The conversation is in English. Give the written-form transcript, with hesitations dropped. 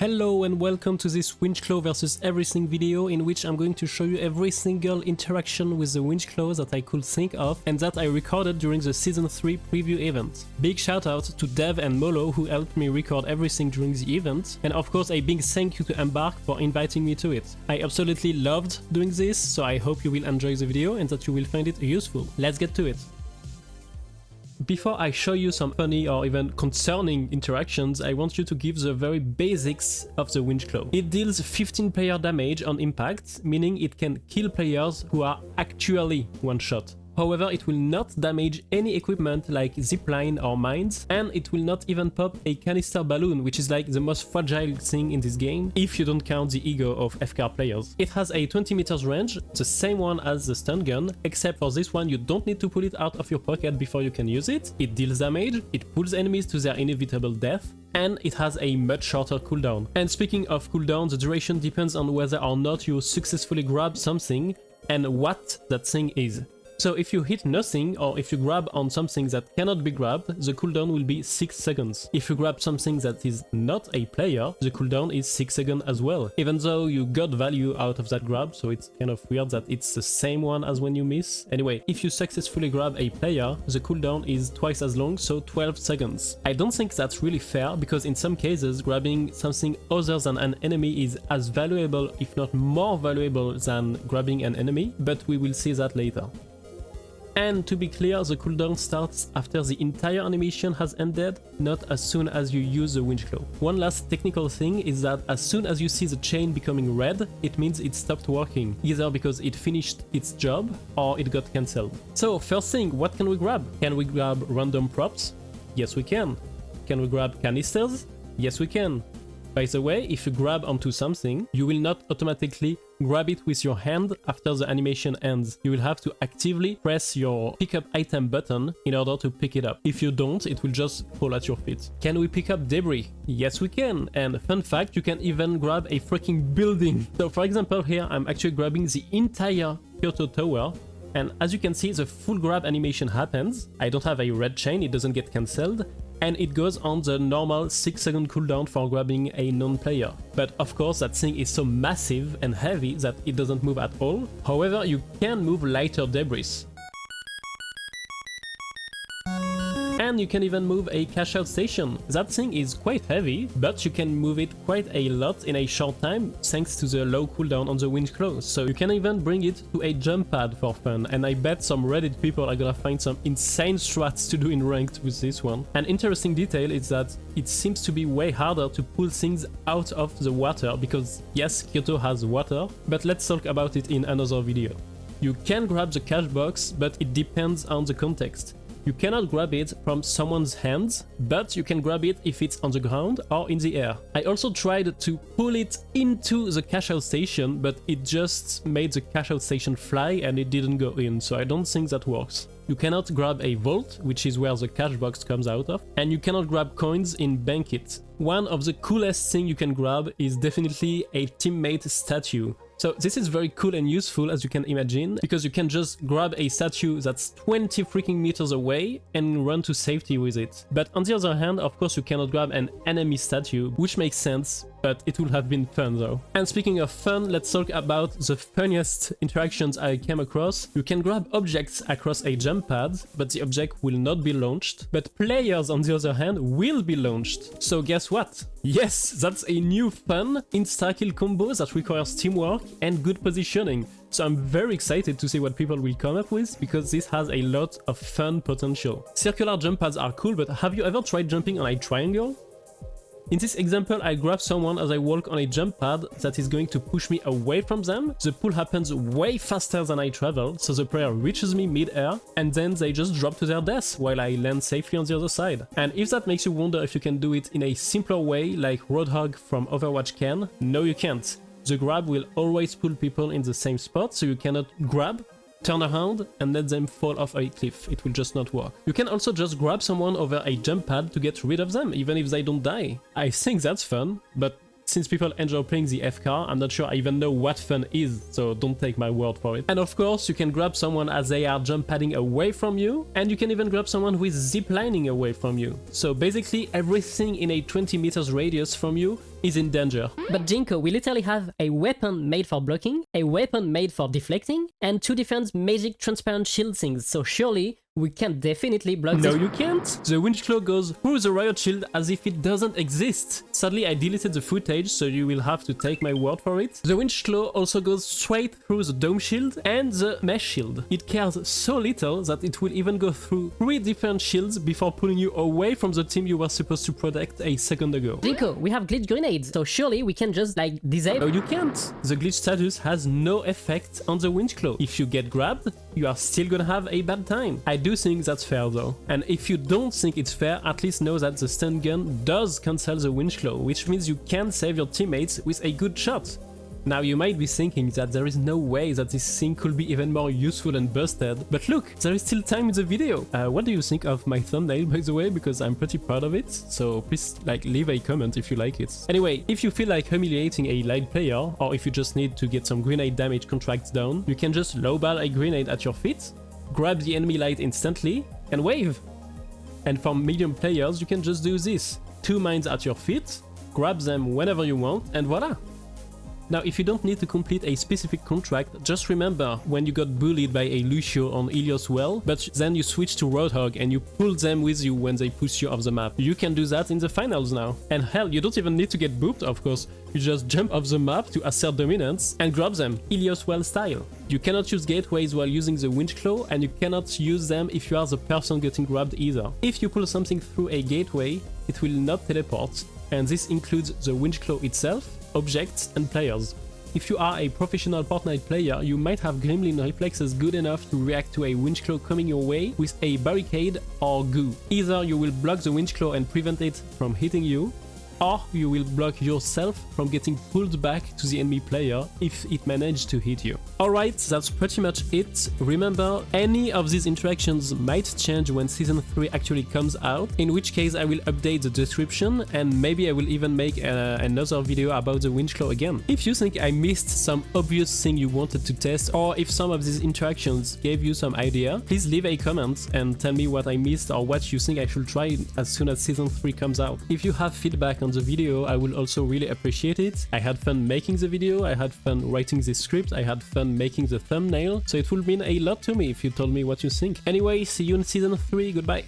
Hello and welcome to this Winch Claw versus everything video in which I'm going to show you every single interaction with the Winch Claw that I could think of and that I recorded during the Season 3 preview event. Big shout out to Dev and Molo who helped me record everything during the event, and of course a big thank you to Embark for inviting me to it. I absolutely loved doing this, so I hope you will enjoy the video and that you will find it useful. Let's get to it. Before I show you some funny or even concerning interactions, I want you to give the very basics of the Winch Claw. It deals 15 player damage on impact, meaning it can kill players who are actually one-shot. However, it will not damage any equipment like zipline or mines, and it will not even pop a canister balloon, which is like the most fragile thing in this game, if you don't count the ego of FK players. It has a 20 meters range, the same one as the stun gun, except for this one you don't need to pull it out of your pocket before you can use it. It deals damage, it pulls enemies to their inevitable death, and it has a much shorter cooldown. And speaking of cooldown, the duration depends on whether or not you successfully grab something and what that thing is. So if you hit nothing, or if you grab on something that cannot be grabbed, the cooldown will be 6 seconds. If you grab something that is not a player, the cooldown is 6 seconds as well, even though you got value out of that grab, so it's kind of weird that it's the same one as when you miss. Anyway, if you successfully grab a player, the cooldown is twice as long, so 12 seconds. I don't think that's really fair, because in some cases grabbing something other than an enemy is as valuable, if not more valuable, than grabbing an enemy, but we will see that later. And to be clear, the cooldown starts after the entire animation has ended, not as soon as you use the Winch Claw. One last technical thing is that as soon as you see the chain becoming red, it means it stopped working, either because it finished its job or it got cancelled. So first thing, what can we grab? Can we grab random props? Yes we can. Can we grab canisters? Yes we can. By the way, if you grab onto something, you will not automatically grab it with your hand after the animation ends. You will have to actively press your pick up item button in order to pick it up. If you don't, it will just fall at your feet. Can we pick up debris? Yes we can. And fun fact, you can even grab a freaking building. So for example here, I'm actually grabbing the entire Kyoto Tower. And as you can see, the full grab animation happens. I don't have a red chain, it doesn't get cancelled. And it goes on the normal 6-second cooldown for grabbing a non-player. But of course that thing is so massive and heavy that it doesn't move at all. However, you can move lighter debris. And you can even move a Cashout Station. That thing is quite heavy, but you can move it quite a lot in a short time thanks to the low cooldown on the Winch Claw. So you can even bring it to a jump pad for fun, and I bet some Reddit people are gonna find some insane strats to do in ranked with this one. An interesting detail is that it seems to be way harder to pull things out of the water because yes, Kyoto has water, but let's talk about it in another video. You can grab the cash box, but it depends on the context. You cannot grab it from someone's hands, but you can grab it if it's on the ground or in the air. I also tried to pull it into the Cashout Station, but it just made the Cashout Station fly and it didn't go in, so I don't think that works. You cannot grab a vault, which is where the cash box comes out of, and you cannot grab coins in Bank It. One of the coolest things you can grab is definitely a teammate statue. So this is very cool and useful, as you can imagine, because you can just grab a statue that's 20 freaking meters away and run to safety with it. But on the other hand, of course, you cannot grab an enemy statue, which makes sense, but it would have been fun though. And speaking of fun, let's talk about the funniest interactions I came across. You can grab objects across a jump pad, but the object will not be launched. But players, on the other hand, will be launched. So guess what? Yes, that's a new fun insta-kill combo that requires teamwork and good positioning. So I'm very excited to see what people will come up with, because this has a lot of fun potential. Circular jump pads are cool, but have you ever tried jumping on a triangle? In this example, I grab someone as I walk on a jump pad that is going to push me away from them. The pull happens way faster than I travel, so the player reaches me mid-air, and then they just drop to their death while I land safely on the other side. And if that makes you wonder if you can do it in a simpler way like Roadhog from Overwatch can, no you can't. The grab will always pull people in the same spot, so you cannot grab, turn around and let them fall off a cliff. It will just not work. You can also just grab someone over a jump pad to get rid of them, even if they don't die. I think that's fun, but since people enjoy playing the FK, I'm not sure I even know what fun is, so don't take my word for it. And of course, you can grab someone as they are jump padding away from you, and you can even grab someone who is ziplining away from you. So basically, everything in a 20 meters radius from you is in danger. But Jinko, we literally have a weapon made for blocking, a weapon made for deflecting, and 2 different magic transparent shield things, so surely we can definitely block No, this. you can't! The Winch Claw goes through the riot shield as if it doesn't exist. Sadly, I deleted the footage, so you will have to take my word for it. The Winch Claw also goes straight through the dome shield and the mesh shield. It cares so little that it will even go through 3 different shields before pulling you away from the team you were supposed to protect a second ago. Jinko, we have glitch grenades, so surely we can just like disable. No, you can't! The glitch status has no effect on the Winch Claw. If you get grabbed, you are still gonna have a bad time. I do think that's fair though. And if you don't think it's fair, at least know that the stun gun does cancel the Winch Claw, which means you can save your teammates with a good shot. Now you might be thinking that there is no way that this thing could be even more useful and busted, but look, there is still time in the video. What do you think of my thumbnail, by the way, because I'm pretty proud of it, so please like leave a comment if you like it. Anyway, if you feel like humiliating a light player, or if you just need to get some grenade damage contracts down, you can just lowball a grenade at your feet, grab the enemy light instantly, and wave. And for medium players, you can just do this. 2 mines at your feet, grab them whenever you want, and voila! Now, if you don't need to complete a specific contract, just remember when you got bullied by a Lucio on Ilios well, but then you switch to Roadhog and you pull them with you when they push you off the map. You can do that in the finals now. And hell, you don't even need to get booped, of course. You just jump off the map to assert dominance and grab them, Ilios well style. You cannot use gateways while using the Winch Claw, and you cannot use them if you are the person getting grabbed either. If you pull something through a gateway, it will not teleport, and this includes the Winch Claw itself, objects and players. If you are a professional Fortnite player, you might have Gremlin reflexes good enough to react to a Winch Claw coming your way with a barricade or goo. Either you will block the Winch Claw and prevent it from hitting you, or you will block yourself from getting pulled back to the enemy player if it managed to hit you. Alright, that's pretty much it. Remember, any of these interactions might change when Season 3 actually comes out, in which case I will update the description and maybe I will even make another video about the Winch Claw again. If you think I missed some obvious thing you wanted to test, or if some of these interactions gave you some idea, please leave a comment and tell me what I missed or what you think I should try as soon as Season 3 comes out. If you have feedback on the video, I will also really appreciate it. I had fun making the video, I had fun writing the script, I had fun making the thumbnail, so it would mean a lot to me if you told me what you think. Anyway, see you in Season 3, goodbye!